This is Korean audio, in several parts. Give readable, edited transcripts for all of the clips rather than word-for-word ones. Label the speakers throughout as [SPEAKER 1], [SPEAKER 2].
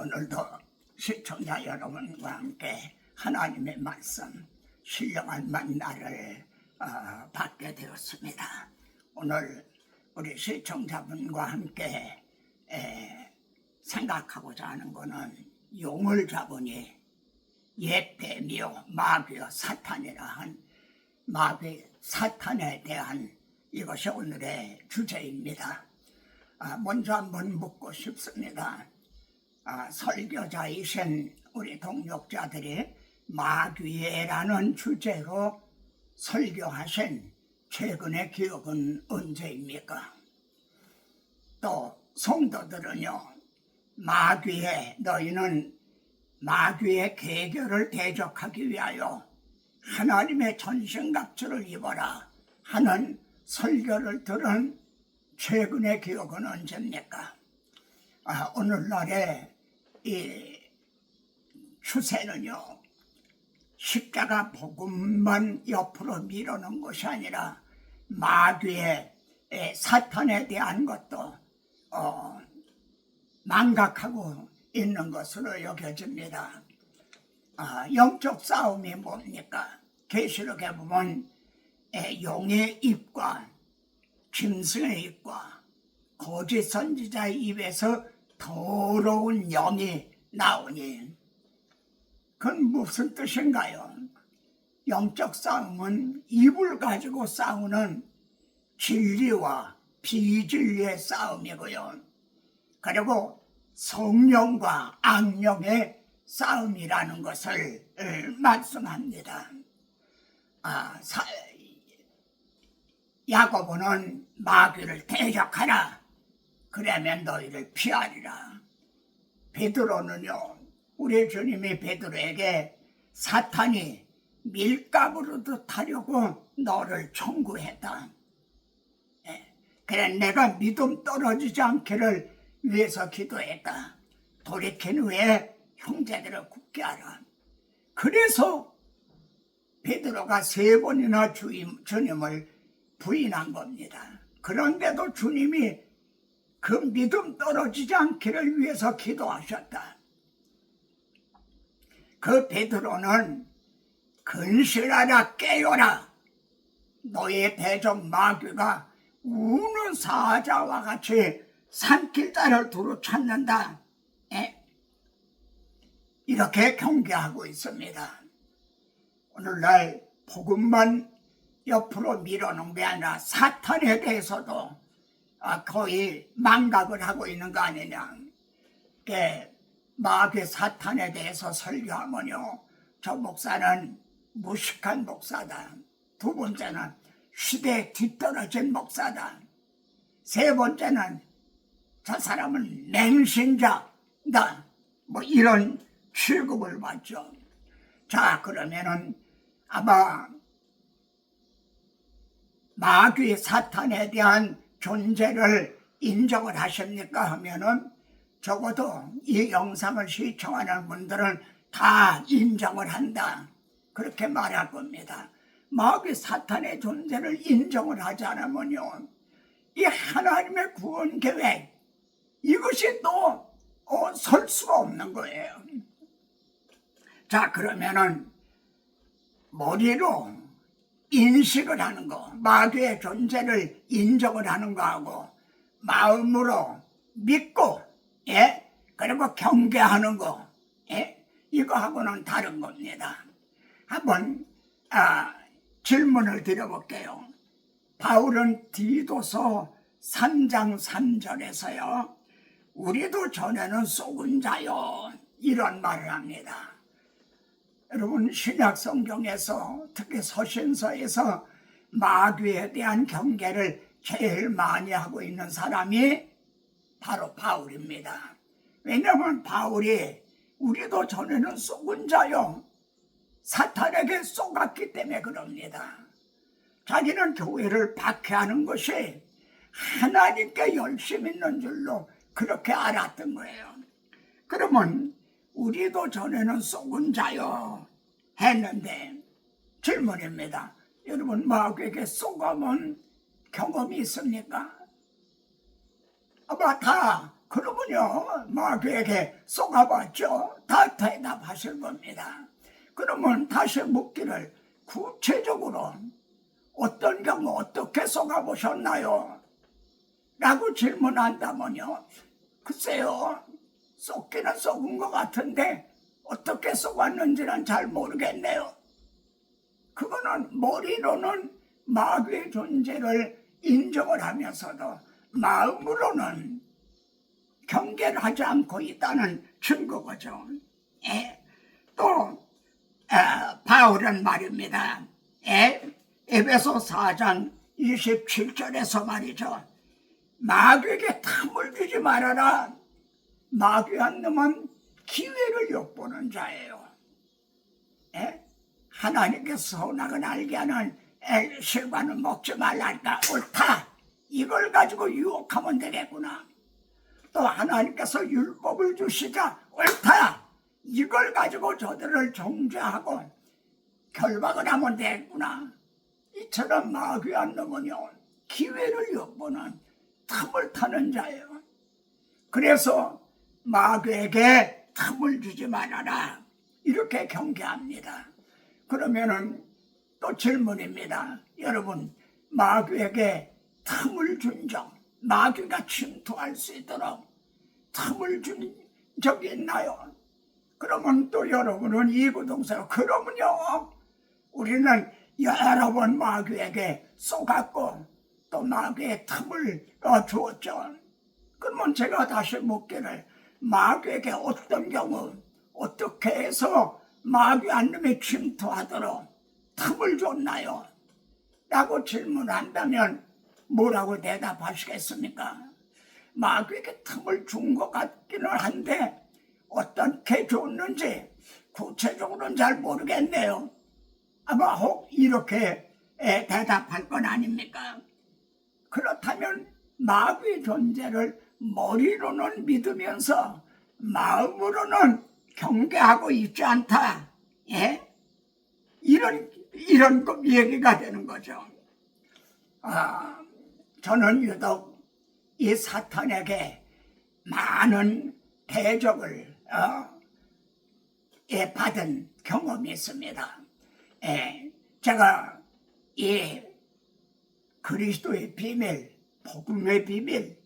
[SPEAKER 1] 오늘도 시청자 여러분과 함께 하나님의 말씀, 신령한 만나를 받게 되었습니다. 오늘 우리 시청자분과 함께 생각하고자 하는 것은 용을 잡으니 옛 뱀이요 마귀요 사탄이라 한 마귀 사탄에 대한 이것이 오늘의 주제입니다. 먼저 한번 묻고 싶습니다. 설교자이신 우리 동역자들이 마귀라는 주제로 설교하신 최근의 기억은 언제입니까? 또 성도들은요, 너희는 마귀의 계결을 대적하기 위하여 하나님의 전신갑주를 입어라 하는 설교를 들은 최근의 기억은 언제입니까? 오늘날의 이 추세는요, 십자가 복음만 옆으로 밀어놓은 것이 아니라 마귀의 사탄에 대한 것도 망각하고 있는 것으로 여겨집니다. 영적 싸움이 뭡니까? 계시록에 보면 용의 입과 짐승의 입과 거짓 선지자의 입에서 더러운 영이 나오니 그건 무슨 뜻인가요? 영적 싸움은 입을 가지고 싸우는 진리와 비진리의 싸움이고요. 그리고 성령과 악령의 싸움이라는 것을 말씀합니다. 야고보는 마귀를 대적하라. 그러면 너희를 피하리라. 베드로는요, 우리 주님이 베드로에게 사탄이 밀가부로도 타려고 너를 청구했다. 그래 내가 믿음 떨어지지 않기를 위해서 기도했다. 돌이킨 후에 형제들을 굳게 하라. 그래서 베드로가 3번이나 주님을 부인한 겁니다. 그런데도 주님이 그 믿음 떨어지지 않기를 위해서 기도하셨다. 그 베드로는 근실하라 깨어라. 너의 대적 마귀가 우는 사자와 같이 산길자를 두루 찾는다. 이렇게 경계하고 있습니다. 오늘날 복음만 옆으로 밀어놓은 게 아니라 사탄에 대해서도 거의 망각을 하고 있는 거 아니냐. 마귀 사탄에 대해서 설교하면요, 저 목사는 무식한 목사다. 2번째는 시대에 뒤떨어진 목사다. 3번째는 저 사람은 맹신자다. 뭐 이런 취급을 받죠. 자, 그러면은 아마 마귀 사탄에 대한 존재를 인정을 하십니까 하면은 적어도 이 영상을 시청하는 분들은 다 인정을 한다. 그렇게 말할 겁니다. 마귀 사탄의 존재를 인정을 하지 않으면요, 이 하나님의 구원 계획, 이것이 또 설 수가 없는 거예요. 자, 그러면은 머리로 인식을 하는 거, 마귀의 존재를 인정을 하는 거하고 마음으로 믿고 그리고 경계하는 거, 이거하고는 다른 겁니다. 한번 질문을 드려볼게요. 바울은 디도서 3장 3절에서요, 우리도 전에는 속은 자요, 이런 말을 합니다. 여러분, 신약 성경에서 특히 서신서에서 마귀에 대한 경계를 제일 많이 하고 있는 사람이 바로 바울입니다. 왜냐하면 바울이 우리도 전에는 속은 자요, 사탄에게 속았기 때문에 그럽니다. 자기는 교회를 박해하는 것이 하나님께 열심 있는 줄로 그렇게 알았던 거예요. 그러면 우리도 전에는 속은 자요 했는데, 질문입니다. 여러분, 마귀에게 속아본 경험이 있습니까? 아마 다 그러면요, 마귀에게 쏘가봤죠. 다 대답하실 겁니다. 그러면 다시 묻기를, 구체적으로 어떤 경우 어떻게 쏘가보셨나요? 라고 질문한다면요, 글쎄요, 쏘기는 쏘은 것 같은데 어떻게 쏘았는지는 잘 모르겠네요. 그거는 머리로는 마귀의 존재를 인정을 하면서도 마음으로는 경계를 하지 않고 있다는 증거거죠. 또 바울은 말입니다. 에베소 4장 27절에서 말이죠. 마귀에게 틈을 주지 말아라. 마귀한 놈은 기회를 엿보는 자예요. 하나님께서 선악을 알게 하는 실과는 먹지 말라니까 옳다. 이걸 가지고 유혹하면 되겠구나. 또 하나님께서 율법을 주시자 옳다. 이걸 가지고 저들을 정죄하고 결박을 하면 되겠구나. 이처럼 마귀한 놈은요, 기회를 엿보는 틈을 타는 자예요. 그래서 마귀에게 틈을 주지 말아라, 이렇게 경계합니다. 그러면은 또 질문입니다. 여러분, 마귀에게 틈을 준 적, 마귀가 침투할 수 있도록 틈을 준 적이 있나요? 그러면 또 여러분은 이구동성, 그러면요, 우리는 여러 번 마귀에게 쏘갔고 또 마귀의 틈을 주었죠. 그러면 제가 다시 묻기를, 마귀에게 어떤 경우 어떻게 해서 마귀 한 놈이 침투하도록 틈을 줬나요? 라고 질문한다면 뭐라고 대답하시겠습니까? 마귀에게 틈을 준 것 같기는 한데 어떻게 줬는지 구체적으로는 잘 모르겠네요. 아마 혹 이렇게 대답할 건 아닙니까? 그렇다면 마귀의 존재를 머리로는 믿으면서 마음으로는 경계하고 있지 않다. 이런 얘기가 되는 거죠. 저는 유독 이 사탄에게 많은 대적을 받은 경험이 있습니다. 제가 이 그리스도의 비밀, 복음의 비밀,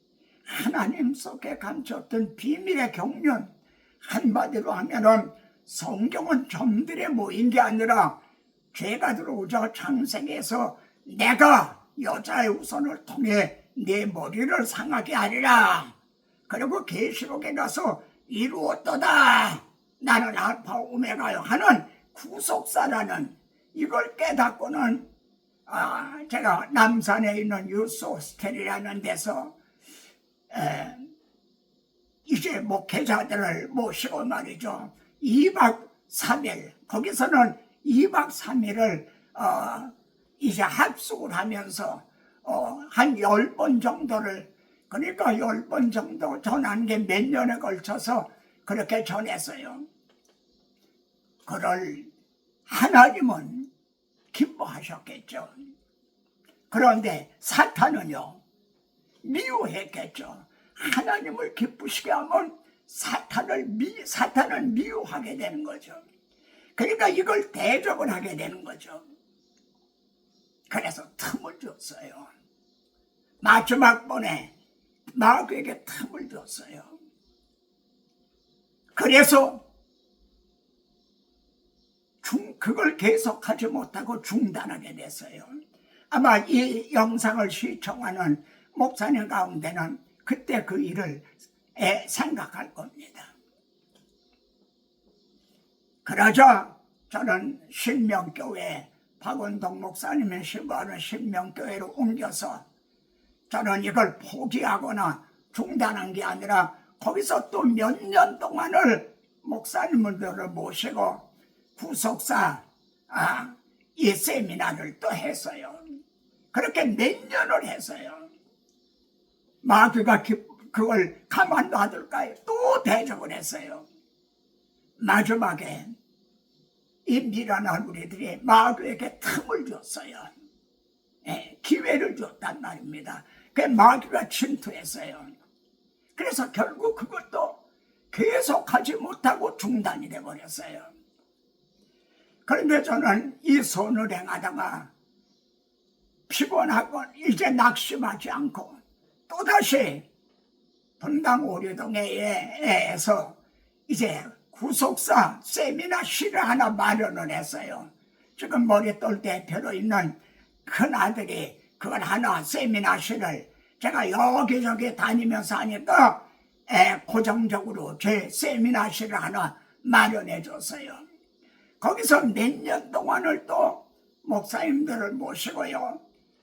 [SPEAKER 1] 하나님 속에 감췄던 비밀의 경륜, 한마디로 하면은 성경은 점들에 모인 게 아니라 죄가 들어오자 창세기에서 내가 여자의 후손을 통해 내 머리를 상하게 하리라. 그리고 계시록에 가서 이루었도다. 나는 알파 오메가요 하는 구속사라는 이걸 깨닫고는 제가 남산에 있는 유소스텔이라는 데서 이제 목회자들을 모시고 말이죠. 2박 3일, 거기서는 2박 3일을 이제 합숙을 하면서 한 10번 정도를, 그러니까 10번 정도 전한 게 몇 년에 걸쳐서 그렇게 전했어요. 그걸 하나님은 기뻐하셨겠죠. 그런데 사탄은요, 미워했겠죠. 하나님을 기쁘시게 하면 사탄은 미워하게 되는 거죠. 그러니까 이걸 대적을 하게 되는 거죠. 그래서 틈을 줬어요. 마지막 번에 마귀에게 틈을 줬어요. 그래서 그걸 계속하지 못하고 중단하게 됐어요. 아마 이 영상을 시청하는 목사님 가운데는 그때 그 일을 생각할 겁니다. 그러자 저는 신명교회, 박원동 목사님의 신부하는 신명교회로 옮겨서 저는 이걸 포기하거나 중단한 게 아니라 거기서 또 몇 년 동안을 목사님들을 모시고 구속사 이 세미나를 또 했어요. 그렇게 몇 년을 했어요. 마귀가 그걸 가만 놔둘까요? 또 대적을 했어요. 마지막에 이 미련한 우리들이 마귀에게 틈을 줬어요. 기회를 줬단 말입니다. 그 마귀가 침투했어요. 그래서 결국 그것도 계속하지 못하고 중단이 되어버렸어요. 그런데 저는 이 선을 행하다가 피곤하고 이제 낙심하지 않고 또다시 분당 오류동에서 이제 구속사 세미나실을 하나 마련을 했어요. 지금 머릿돌 대표로 있는 큰아들이 그걸 하나 세미나실을 제가 여기저기 다니면서 하니까 고정적으로 제 세미나실을 하나 마련해 줬어요. 거기서 몇 년 동안을 또 목사님들을 모시고요,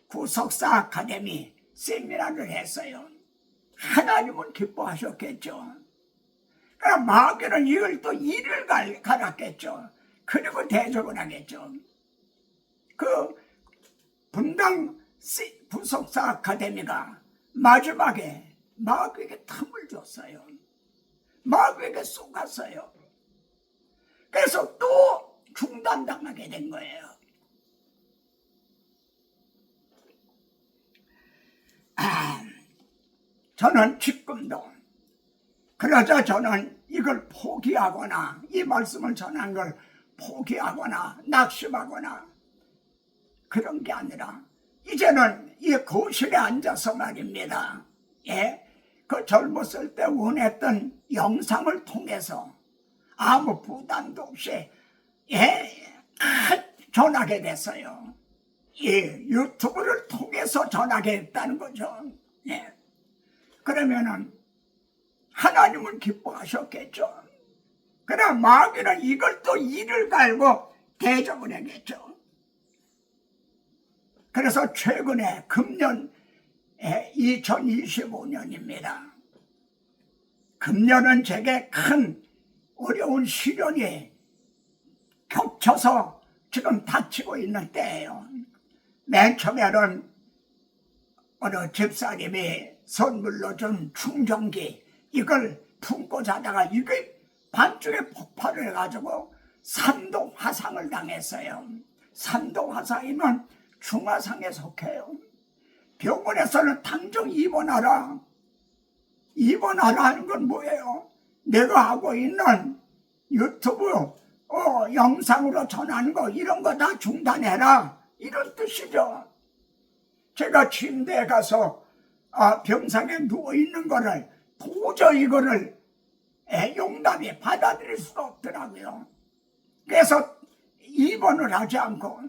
[SPEAKER 1] 구속사 아카데미 세미나를 했어요. 하나님은 기뻐하셨겠죠. 그럼 마귀는 이걸 또 일을 갈았겠죠. 그리고 대적을 하겠죠. 그 분당 구속사 아카데미가 마지막에 마귀에게 틈을 줬어요. 마귀에게 속았어요. 그래서 또 중단당하게 된 거예요. 저는 지금도 그러자 저는 이걸 포기하거나 이 말씀을 전한 걸 포기하거나 낙심하거나 그런 게 아니라 이제는 이 거실에 앉아서 말입니다. 그 젊었을 때 원했던 영상을 통해서 아무 부담도 없이 전하게 됐어요. 유튜브를 통해서 전하게 했다는 거죠. 그러면은 하나님은 기뻐하셨겠죠. 그러나 마귀는 이걸 또 이를 갈고 대적을 하겠죠. 그래서 최근에 금년 2025년입니다. 금년은 제게 큰 어려운 시련이 겹쳐서 지금 닥치고 있는 때예요. 맨 처음에는 어느 집사님이 선물로 준 충전기 이걸 품고 자다가 이게 반쪽에 폭발을 해가지고 3도 화상을 당했어요. 3도 화상이면 중화상에 속해요. 병원에서는 당장 입원하라 하는 건 뭐예요? 내가 하고 있는 유튜브 영상으로 전하는 거 이런 거 다 중단해라 이런 뜻이죠. 제가 침대에 가서 병상에 누워있는 거를 도저히 이거를 용납이 받아들일 수가 없더라고요. 그래서 입원을 하지 않고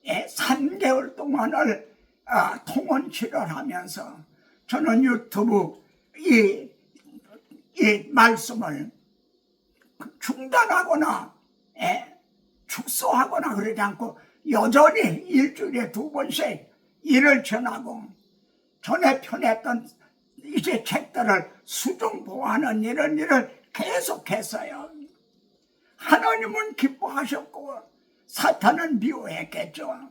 [SPEAKER 1] 3개월 동안을 통원 치료를 하면서 저는 유튜브 이 말씀을 중단하거나 축소하거나 그러지 않고 여전히 일주일에 2번씩 일을 전하고 전에 펴냈던 이제 책들을 수정보하는 이런 일을 계속했어요. 하나님은 기뻐하셨고 사탄은 미워했겠죠.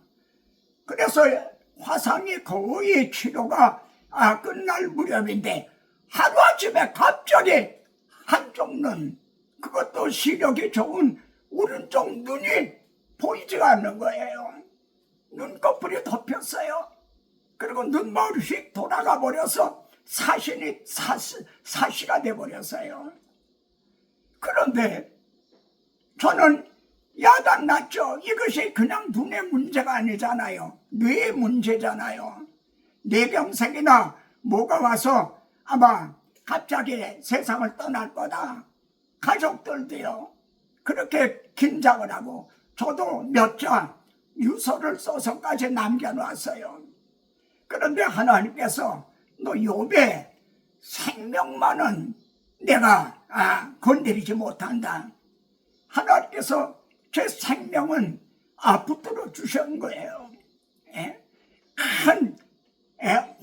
[SPEAKER 1] 그래서 화상이 거의 치료가 끝날 무렵인데 하루아침에 갑자기 한쪽 눈, 그것도 시력이 좋은 오른쪽 눈이 보이지가 않는 거예요. 눈꺼풀이 덮였어요. 그리고 눈망울이 휙 돌아가 버려서 사시가 돼버렸어요. 그런데 저는 야단났죠. 이것이 그냥 눈의 문제가 아니잖아요. 뇌의 문제잖아요. 뇌병색이나 뭐가 와서 아마 갑자기 세상을 떠날 거다. 가족들도요. 그렇게 긴장을 하고 저도 몇 자 유서를 써서까지 남겨놨어요. 그런데 하나님께서 너 욥의 생명만은 내가 건드리지 못한다. 하나님께서 제 생명은 붙들어 주신 거예요. 큰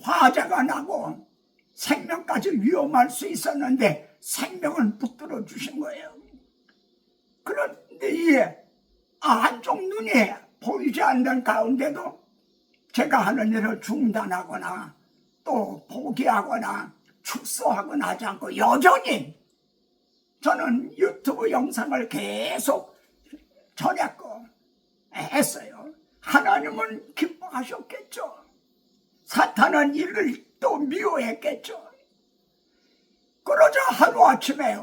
[SPEAKER 1] 화재가 나고 생명까지 위험할 수 있었는데 생명은 붙들어 주신 거예요. 그런데 이 한쪽 눈이 보이지 않는 가운데도 제가 하는 일을 중단하거나 또 포기하거나 축소하거나 하지 않고 여전히 저는 유튜브 영상을 계속 전했고 했어요. 하나님은 기뻐하셨겠죠. 사탄은 이를 또 미워했겠죠. 그러자 하루아침에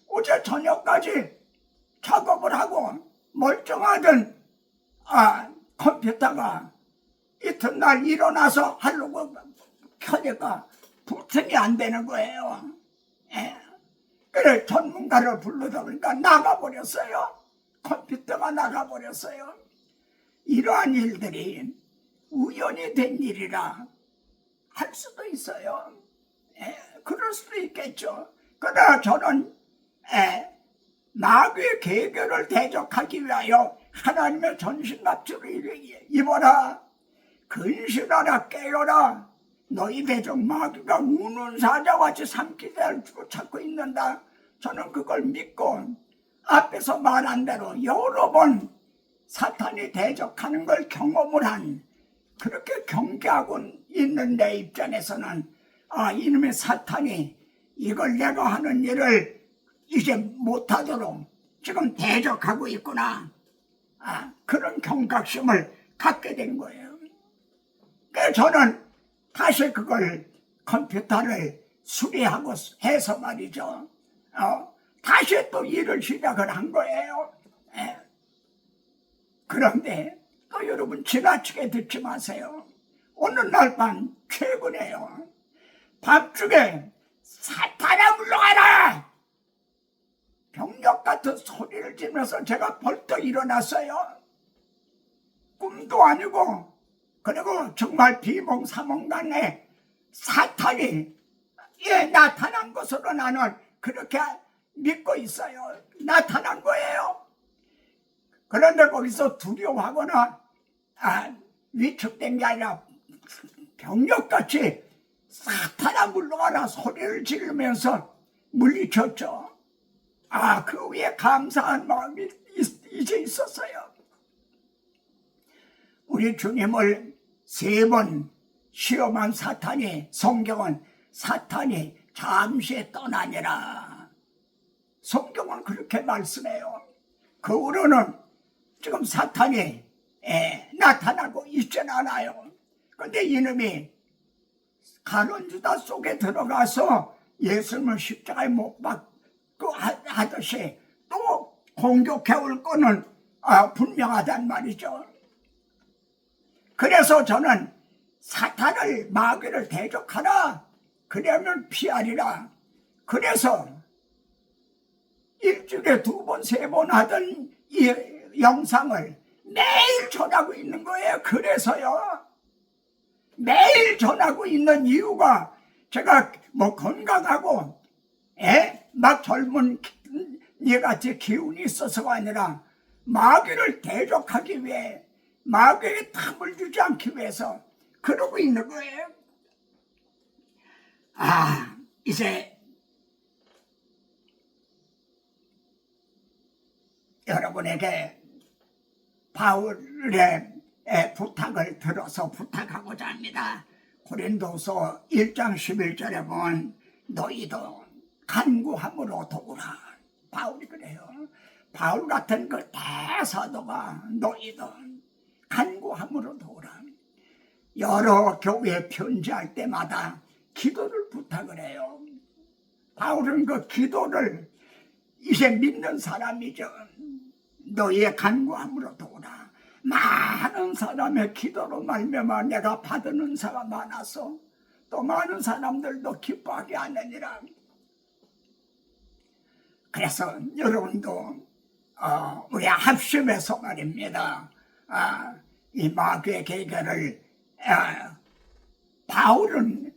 [SPEAKER 1] 어제 저녁까지 작업을 하고 멀쩡하던 컴퓨터가 이튿날 일어나서 하려고 켜니까 부팅이 안 되는 거예요. 예. 그래 전문가를 불러다 보니까 나가버렸어요. 컴퓨터가 나가버렸어요. 이러한 일들이 우연히 된 일이라 할 수도 있어요. 예, 그럴 수도 있겠죠. 그러나 저는 마귀의 계계를 대적하기 위하여 하나님의 전신갑주를 입어라. 근신하라 깨어라. 너희 대적 마귀가 우는 사자같이 삼키자를 쫓고 있는다. 저는 그걸 믿고 앞에서 말한 대로 여러 번 사탄이 대적하는 걸 경험을 한, 그렇게 경계하고 있는 내 입장에서는 이놈의 사탄이 이걸 내가 하는 일을 이제 못하도록 지금 대적하고 있구나. 그런 경각심을 갖게 된 거예요. 그래서 저는 다시 그걸 컴퓨터를 수리하고 해서 말이죠. 다시 또 일을 시작을 한 거예요. 그런데 또 여러분 지나치게 듣지 마세요. 어느 날 밤 최근에요. 밤중에 사탄아 물러가라! 병력 같은 소리를 지면서 제가 벌떡 일어났어요. 꿈도 아니고, 그리고 정말 비몽사몽간에 사탄이 나타난 것으로 나는 그렇게 믿고 있어요. 나타난 거예요. 그런데 거기서 두려워하거나 위축된 게 아니라 병력같이 사탄아 물러가라 소리를 지르면서 물리쳤죠. 그 위에 감사한 마음이 이제 있었어요. 우리 주님을 3번 시험한 사탄이, 성경은 사탄이 잠시 떠나니라. 성경은 그렇게 말씀해요. 그 후로는 지금 사탄이 나타나고 있지는 않아요. 그런데 이놈이 가룟 유다 속에 들어가서 예수님을 십자가에 못 박고 하듯이 또 공격해 올 거는 분명하단 말이죠. 그래서 저는 사탄을, 마귀를 대적하라. 그러면 피하리라. 그래서 일주일에 2번, 3번 하던 이 영상을 매일 전하고 있는 거예요. 그래서요. 매일 전하고 있는 이유가 제가 뭐 건강하고 막 젊은 얘같이 기운이 있어서가 아니라 마귀를 대적하기 위해, 마귀에게 탐을 주지 않기 위해서 그러고 있는 거예요. 이제 여러분에게 바울의 부탁을 들어서 부탁하고자 합니다. 고린도서 1장 11절에 보면 너희도 간구함으로 도우라. 바울이 그래요. 바울 같은 그 대사도가 너희도 간구함으로 도우라. 여러 교회에 편지할 때마다 기도를 부탁을 해요. 바울은 그 기도를 이제 믿는 사람이죠. 너희의 간구함으로 도우라. 많은 사람의 기도로 말미암아 내가 받은 은사가 많아서 또 많은 사람들도 기뻐하게 하느니라. 그래서 여러분도 우리 합심해서 말입니다. 이 마귀의 계계를 바울은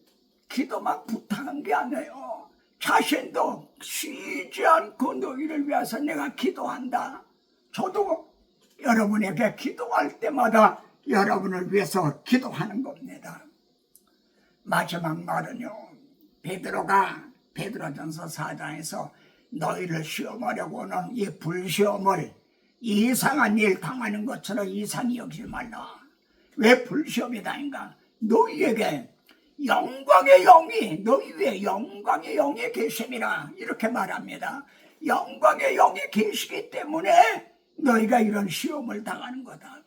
[SPEAKER 1] 기도만 부탁한 게 아니에요. 자신도 쉬지 않고 너희를 위해서 내가 기도한다. 저도 여러분에게 기도할 때마다 여러분을 위해서 기도하는 겁니다. 마지막 말은요, 베드로전서 4장에서 너희를 시험하려고 하는 이 불시험을 이상한 일 당하는 것처럼 이상히 여기지 말라. 왜 불시험이다인가? 너희에게 영광의 영이, 너희 위에 영광의 영이 계심이라, 이렇게 말합니다. 영광의 영이 계시기 때문에 너희가 이런 시험을 당하는 거다.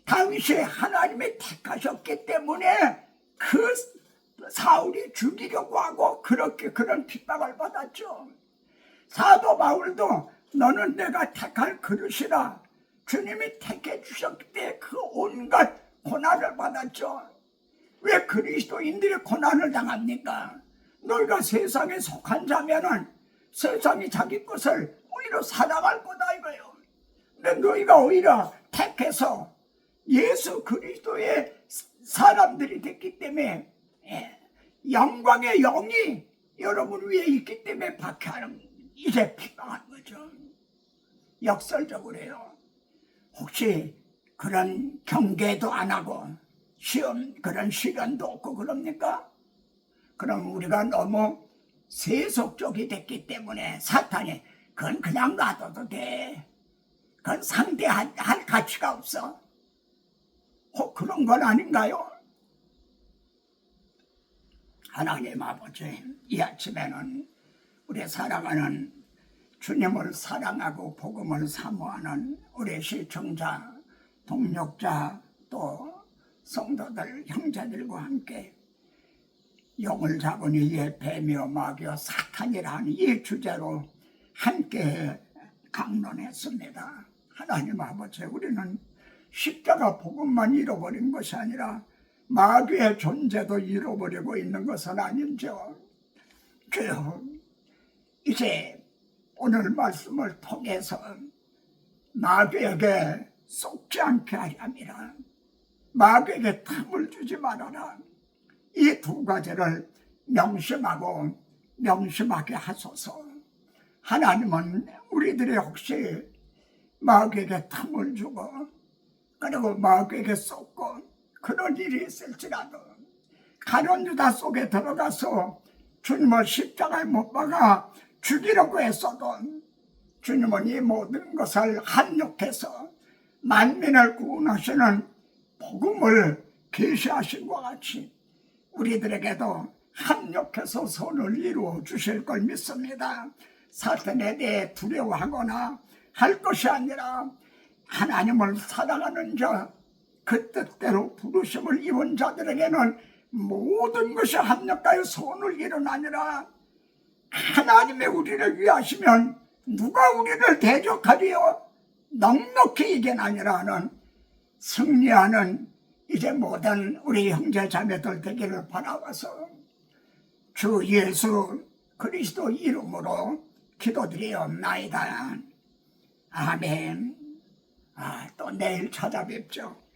[SPEAKER 1] 다윗이 하나님이 택하셨기 때문에 그 바울이 죽이려고 하고 그렇게 그런 핍박을 받았죠. 사도 바울도 너는 내가 택할 그릇이라 주님이 택해 주셨기 때문에 그 온갖 고난을 받았죠. 왜 그리스도인들이 고난을 당합니까? 너희가 세상에 속한 자면은 세상이 자기 것을 오히려 사랑할 거다 이거예요. 근데 너희가 오히려 택해서 예수 그리스도의 사람들이 됐기 때문에 영광의 영이 여러분 위에 있기 때문에 박해하는, 이제 핍박한 거죠. 역설적으로요. 혹시 그런 경계도 안 하고 시험 그런 시련도 없고 그럽니까? 그럼 우리가 너무 세속적이 됐기 때문에 사탄이 그건 그냥 놔둬도 돼, 그건 상대할 가치가 없어. 혹 그런 건 아닌가요? 하나님 아버지, 이 아침에는 우리 사랑하는 주님을 사랑하고 복음을 사모하는 우리 시청자, 동역자 또 성도들, 형제들과 함께 영을 잡은 이의 뱀이요 마귀요 사탄이라는 이 주제로 함께 강론했습니다. 하나님 아버지, 우리는 십자가 복음만 잃어버린 것이 아니라 마귀의 존재도 잃어버리고 있는 것은 아닌지요. 주여, 이제 오늘 말씀을 통해서 마귀에게 속지 않게 하려 함이라. 마귀에게 틈을 주지 말아라. 이 두 가지를 명심하고 명심하게 하소서. 하나님은 우리들이 혹시 마귀에게 틈을 주고 그리고 마귀에게 쏟고 그런 일이 있을지라도 가룟 유다 속에 들어가서 주님을 십자가에 못 박아 죽이려고 했어도 주님은 이 모든 것을 합력해서 만민을 구원하시는 복음을 계시하신 것 같이 우리들에게도 합력해서 선을 이루어 주실 걸 믿습니다. 사탄에 대해 두려워하거나 할 것이 아니라 하나님을 사랑하는 자, 그 뜻대로 부르심을 입은 자들에게는 모든 것이 합력하여 선을 이루나니라. 하나님의 우리를 위하시면 누가 우리를 대적하리요? 넉넉히 이겨나니라 하는 승리하는 이제 모든 우리 형제 자매들 되기를 바라와서 주 예수 그리스도 이름으로 기도드리옵나이다. 아멘. 또 내일 찾아뵙죠.